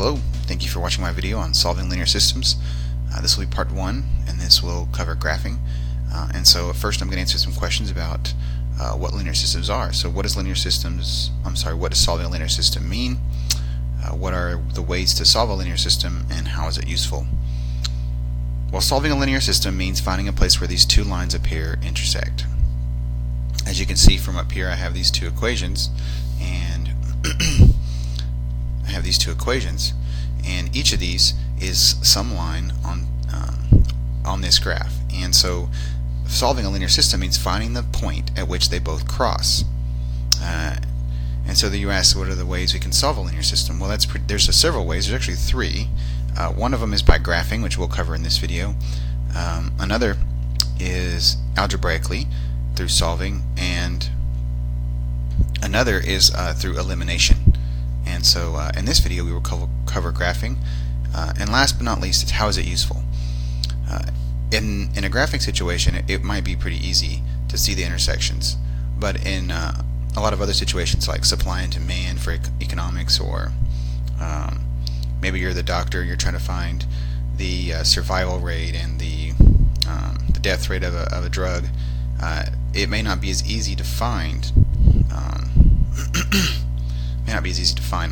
Hello, thank you for watching my video on solving linear systems. This will be part 1, and this will cover graphing. And so first I'm going to answer some questions about what linear systems are. So what does solving a linear system mean? What are the ways to solve a linear system, and how is it useful? Well, solving a linear system means finding a place where these two lines appear intersect. As you can see from up here, I have these two equations, and and each of these is some line on this graph. And so solving a linear system means finding the point at which they both cross. And so you ask, what are the ways we can solve a linear system? Well, there's several ways. There's actually three. One of them is by graphing, which we'll cover in this video. Another is algebraically through solving, and another is through elimination. And so in this video we will cover graphing, and last but not least, it's how is it useful. In a graphing situation, it might be pretty easy to see the intersections, but in a lot of other situations like supply and demand for economics, or maybe you're the doctor, you're trying to find the survival rate and the death rate of a drug, it may not be as easy to find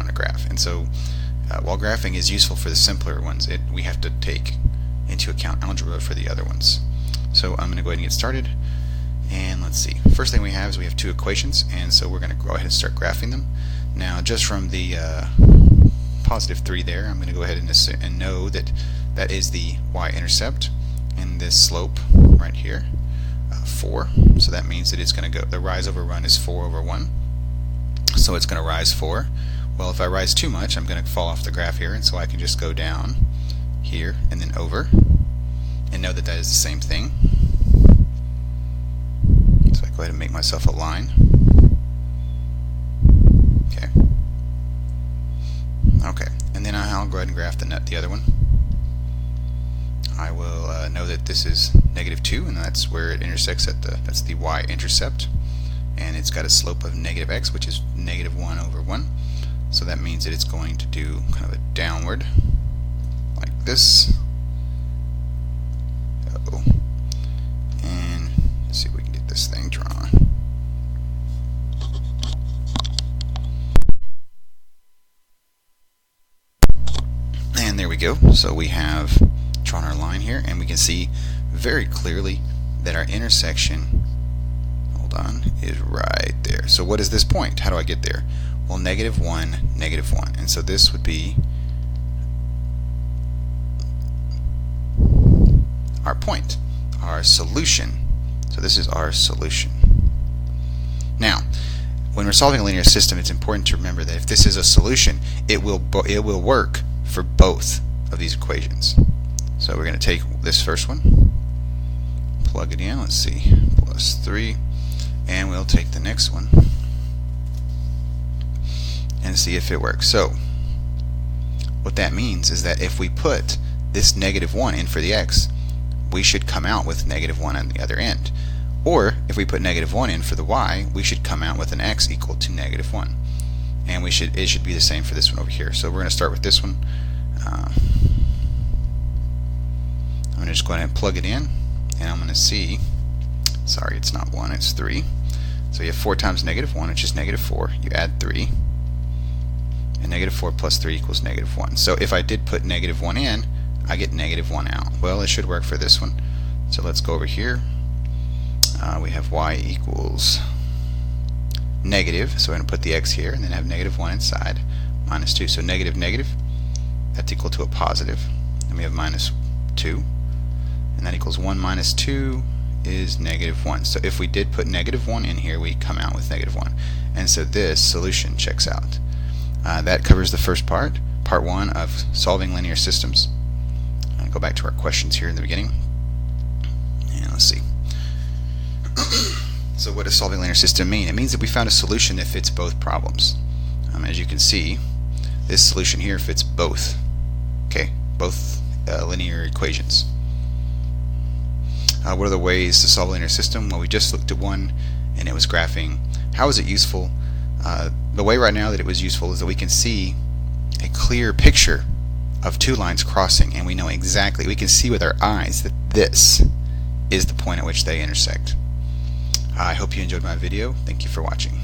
on a graph. And so while graphing is useful for the simpler ones, we have to take into account algebra for the other ones. So I'm going to go ahead and get started, and let's see. First thing we have two equations, and so we're going to go ahead and start graphing them. Now, just from the positive 3 there, I'm going to go ahead and know that that is the y-intercept, and this slope right here, 4. So that means that it's going to go, the rise over run is 4 over 1. So it's going to rise 4. Well, if I rise too much, I'm going to fall off the graph here, and so I can just go down here and then over, and know that that is the same thing. So I go ahead and make myself a line. Okay, and then I'll go ahead and graph the other one. I will know that this is -2, and that's where it intersects that's the y-intercept, and it's got a slope of -x, which is -1 over 1. So that means that it's going to do kind of a downward, like this. And let's see if we can get this thing drawn. And there we go. So we have drawn our line here, and we can see very clearly that our intersection, is right there. So what is this point? How do I get there? Well, -1, -1. And so this would be our point, our solution. So this is our solution. Now, when we're solving a linear system, it's important to remember that if this is a solution, it will work for both of these equations. So we're going to take this first one, plug it in, let's see, +3, and we'll take the next one and see if it works. So what that means is that if we put this -1 in for the x, we should come out with -1 on the other end. Or if we put -1 in for the y, we should come out with an x equal to -1. And it should be the same for this one over here. So we're going to start with this one. I'm going to just go ahead and plug it in, and I'm going to see, sorry, it's not 1, it's 3. So you have 4 times -1, which is -4. You add 3, and -4 plus 3 equals -1. So if I did put -1 in, I get -1 out. Well, it should work for this one. So let's go over here. We have y equals negative, so we're going to put the x here, and then have -1 inside, -2. So negative, that's equal to a positive. Then we have -2, and that equals 1 minus 2 is -1. So if we did put -1 in here, we come out with -1. And so this solution checks out. That covers the first part 1 of solving linear systems. I'll go back to our questions here in the beginning, and let's see. So what does solving a linear system mean? It means that we found a solution that fits both problems. As you can see, this solution here fits both. Both linear equations. What are the ways to solve a linear system? Well, we just looked at one, and it was graphing. How is it useful? The way right now that it was useful is that we can see a clear picture of two lines crossing, and we know exactly, we can see with our eyes that this is the point at which they intersect. I hope you enjoyed my video. Thank you for watching.